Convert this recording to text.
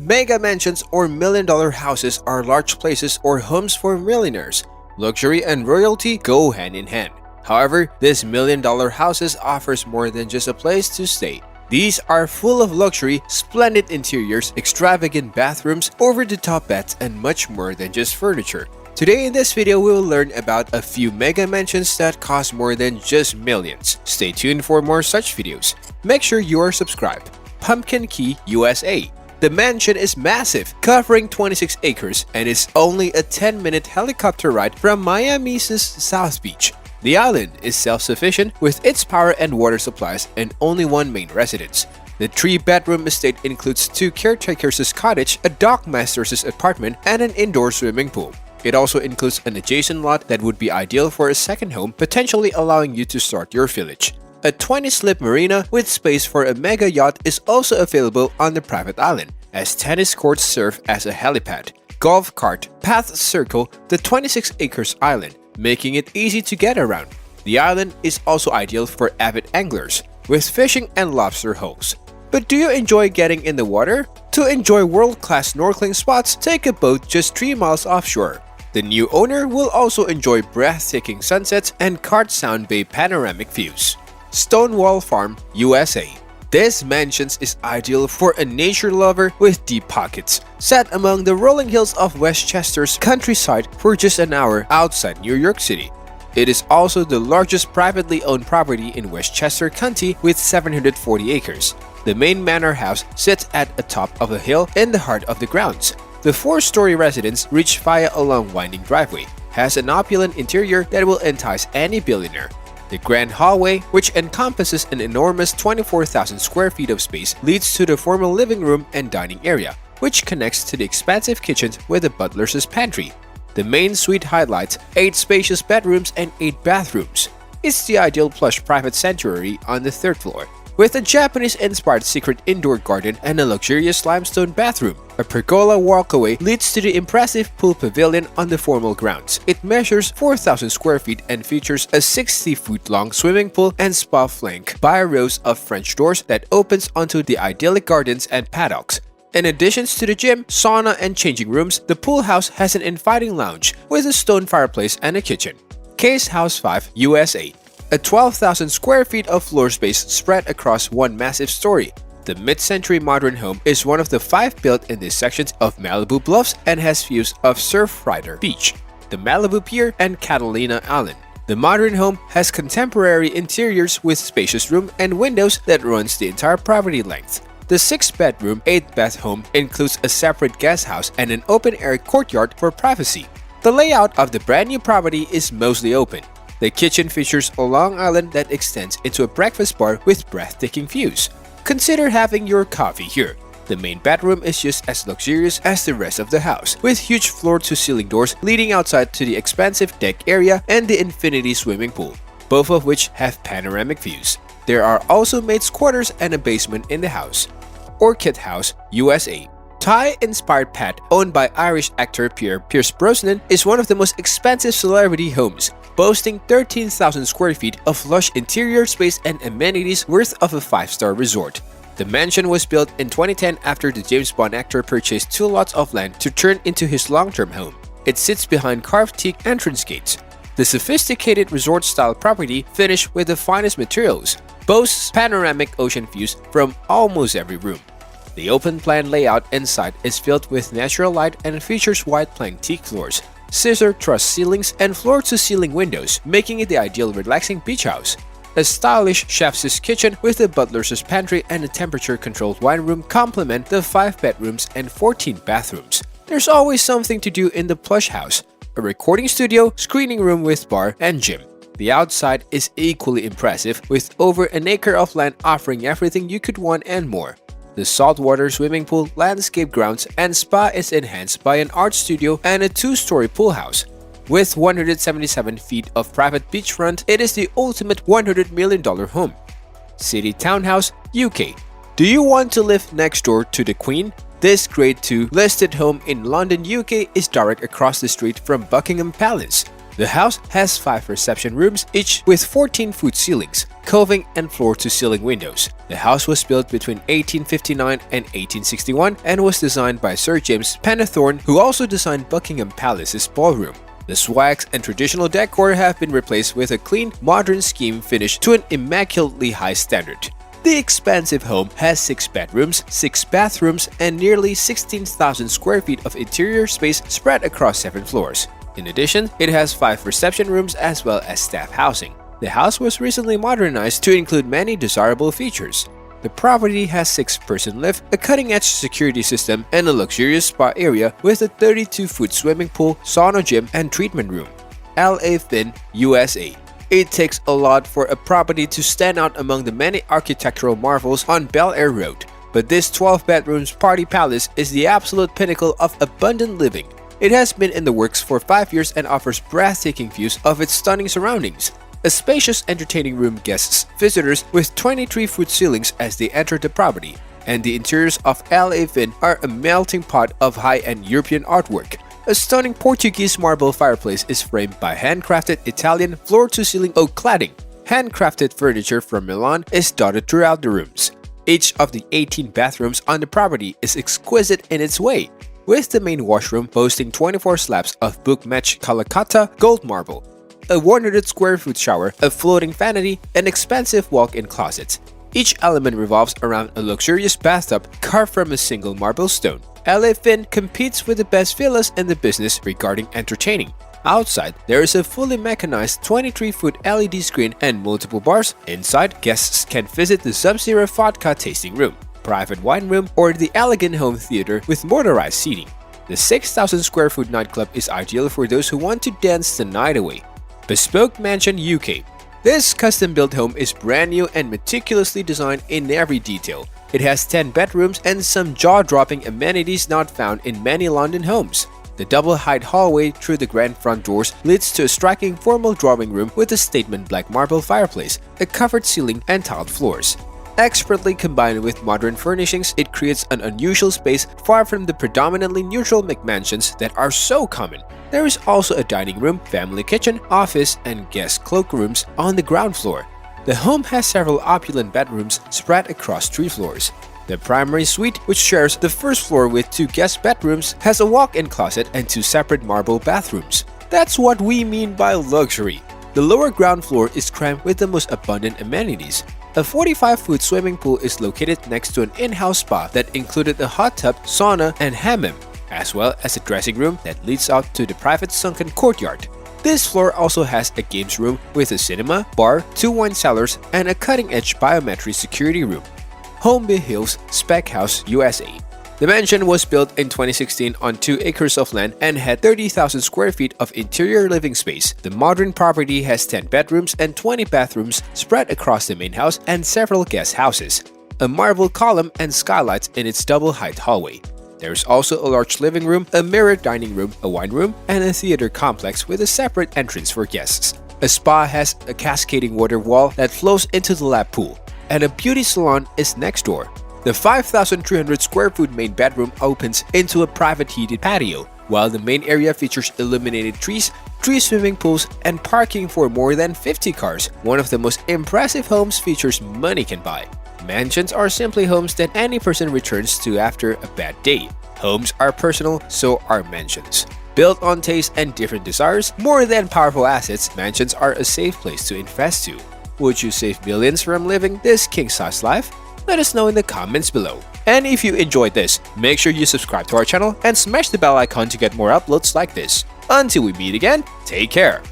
Mega mansions or million-dollar houses are large places or homes for millionaires. Luxury and royalty go hand in hand. However, this million-dollar houses offers more than just a place to stay. These are full of luxury, splendid interiors, extravagant bathrooms, over-the-top beds, and much more than just furniture. Today in this video, we will learn about a few mega mansions that cost more than just millions. Stay tuned for more such videos. Make sure you are subscribed. Pumpkin Key, USA. The mansion is massive, covering 26 acres, and is only a 10-minute helicopter ride from Miami's South Beach. The island is self-sufficient with its power and water supplies and only one main residence. The 3-bedroom estate includes 2 caretakers' cottage, a dockmaster's apartment, and an indoor swimming pool. It also includes an adjacent lot that would be ideal for a second home, potentially allowing you to start your village. A 20-slip marina with space for a mega yacht is also available on the private island, as tennis courts serve as a helipad. Golf cart paths circle the 26 acres island, making it easy to get around. The island is also ideal for avid anglers, with fishing and lobster holes. But do you enjoy getting in the water? To enjoy world-class snorkeling spots, take a boat just 3 miles offshore. The new owner will also enjoy breathtaking sunsets and Cart Sound Bay panoramic views. Stonewall Farm, USA. This mansion is ideal for a nature lover with deep pockets, set among the rolling hills of Westchester's countryside for just an hour outside New York City. It is also the largest privately owned property in Westchester County with 740 acres. The main manor house sits at the top of a hill in the heart of the grounds. The 4-story residence, reached via a long winding driveway, has an opulent interior that will entice any billionaire. The grand hallway, which encompasses an enormous 24,000 square feet of space, leads to the formal living room and dining area, which connects to the expansive kitchen with the butler's pantry. The main suite highlights 8 spacious bedrooms and 8 bathrooms. It's the ideal plush private sanctuary on the 3rd floor, with a Japanese-inspired secret indoor garden and a luxurious limestone bathroom. A pergola walkway leads to the impressive pool pavilion on the formal grounds. It measures 4,000 square feet and features a 60-foot-long swimming pool and spa flanked by rows of French doors that opens onto the idyllic gardens and paddocks. In addition to the gym, sauna, and changing rooms, the pool house has an inviting lounge with a stone fireplace and a kitchen. Case House 5, USA. A 12,000 square feet of floor space spread across one massive story. The mid-century modern home is one of the 5 built in this section of Malibu Bluffs and has views of Surfrider Beach, the Malibu Pier, and Catalina Island. The modern home has contemporary interiors with spacious room and windows that runs the entire property length. The 6-bedroom, 8-bath home includes a separate guest house and an open-air courtyard for privacy. The layout of the brand new property is mostly open. The kitchen features a long island that extends into a breakfast bar with breathtaking views. Consider having your coffee here. The main bedroom is just as luxurious as the rest of the house, with huge floor-to-ceiling doors leading outside to the expansive deck area and the infinity swimming pool, both of which have panoramic views. There are also maids' quarters and a basement in the house. Orchid House, USA. Thai-inspired pad owned by Irish actor Pierce Brosnan is one of the most expensive celebrity homes, boasting 13,000 square feet of lush interior space and amenities worth of a 5-star resort. The mansion was built in 2010 after the James Bond actor purchased 2 lots of land to turn into his long-term home. It sits behind carved teak entrance gates. The sophisticated resort-style property, finished with the finest materials, boasts panoramic ocean views from almost every room. The open-plan layout inside is filled with natural light and features white plank teak floors, scissor truss ceilings, and floor-to-ceiling windows, making it the ideal relaxing beach house. A stylish chef's kitchen with a butler's pantry and a temperature-controlled wine room complement the 5 bedrooms and 14 bathrooms. There's always something to do in the plush house: a recording studio, screening room with bar, and gym. The outside is equally impressive, with over an acre of land offering everything you could want and more. The saltwater swimming pool, landscape grounds, and spa is enhanced by an art studio and a 2-story pool house. With 177 feet of private beachfront, it is the ultimate $100 million home. City Townhouse, UK. Do you want to live next door to the Queen? This Grade 2 listed home in London, UK is direct across the street from Buckingham Palace. The house has 5 reception rooms, each with 14-foot ceilings, coving and floor-to-ceiling windows. The house was built between 1859 and 1861 and was designed by Sir James Pennethorne, who also designed Buckingham Palace's ballroom. The swags and traditional decor have been replaced with a clean, modern scheme finished to an immaculately high standard. The expansive home has 6 bedrooms, 6 bathrooms, and nearly 16,000 square feet of interior space spread across 7 floors. In addition, it has 5 reception rooms as well as staff housing. The house was recently modernized to include many desirable features. The property has 6-person lift, a cutting-edge security system, and a luxurious spa area with a 32-foot swimming pool, sauna gym, and treatment room. LA Finn, USA. It takes a lot for a property to stand out among the many architectural marvels on Bel Air Road, but this 12-bedrooms party palace is the absolute pinnacle of abundant living. It has been in the works for 5 years and offers breathtaking views of its stunning surroundings. A spacious entertaining room guests visitors with 23-foot ceilings as they enter the property, and the interiors of LA Finn are a melting pot of high-end European artwork. A stunning Portuguese marble fireplace is framed by handcrafted Italian floor-to-ceiling oak cladding. Handcrafted furniture from Milan is dotted throughout the rooms. Each of the 18 bathrooms on the property is exquisite in its way, with the main washroom boasting 24 slabs of book-matched Calcutta gold marble, a 100-square-foot shower, a floating vanity, and expansive walk-in closets. Each element revolves around a luxurious bathtub carved from a single marble stone. LA Finn competes with the best villas in the business regarding entertaining. Outside, there is a fully mechanized 23-foot LED screen and multiple bars. Inside, guests can visit the Sub-Zero vodka tasting room, private wine room, or the elegant home theater with motorized seating. The 6,000-square-foot nightclub is ideal for those who want to dance the night away. Bespoke Mansion UK. This custom-built home is brand new and meticulously designed in every detail. It has 10 bedrooms and some jaw-dropping amenities not found in many London homes. The double-height hallway through the grand front doors leads to a striking formal drawing room with a statement black marble fireplace, a covered ceiling, and tiled floors. Expertly combined with modern furnishings, it creates an unusual space far from the predominantly neutral McMansions that are so common. There is also a dining room, family kitchen, office, and guest cloakrooms on the ground floor. The home has several opulent bedrooms spread across 3 floors. The primary suite, which shares the first floor with 2 guest bedrooms, has a walk-in closet and 2 separate marble bathrooms. That's what we mean by luxury. The lower ground floor is crammed with the most abundant amenities. A 45-foot swimming pool is located next to an in-house spa that included a hot tub, sauna, and hammam, as well as a dressing room that leads out to the private sunken courtyard. This floor also has a games room with a cinema, bar, 2 wine cellars, and a cutting-edge biometric security room. Holmby Hills, Spec House, USA. The mansion was built in 2016 on 2 acres of land and had 30,000 square feet of interior living space. The modern property has 10 bedrooms and 20 bathrooms spread across the main house and several guest houses, a marble column and skylights in its double-height hallway. There is also a large living room, a mirrored dining room, a wine room, and a theater complex with a separate entrance for guests. A spa has a cascading water wall that flows into the lap pool, and a beauty salon is next door. The 5,300 square foot main bedroom opens into a private heated patio, while the main area features illuminated trees, 3 swimming pools, and parking for more than 50 cars. One of the most impressive homes features money can buy. Mansions are simply homes that any person returns to after a bad day. Homes are personal, so are mansions. Built on taste and different desires, more than powerful assets, mansions are a safe place to invest to. Would you save millions from living this king-size life? Let us know in the comments below. And if you enjoyed this, make sure you subscribe to our channel and smash the bell icon to get more uploads like this. Until we meet again, take care!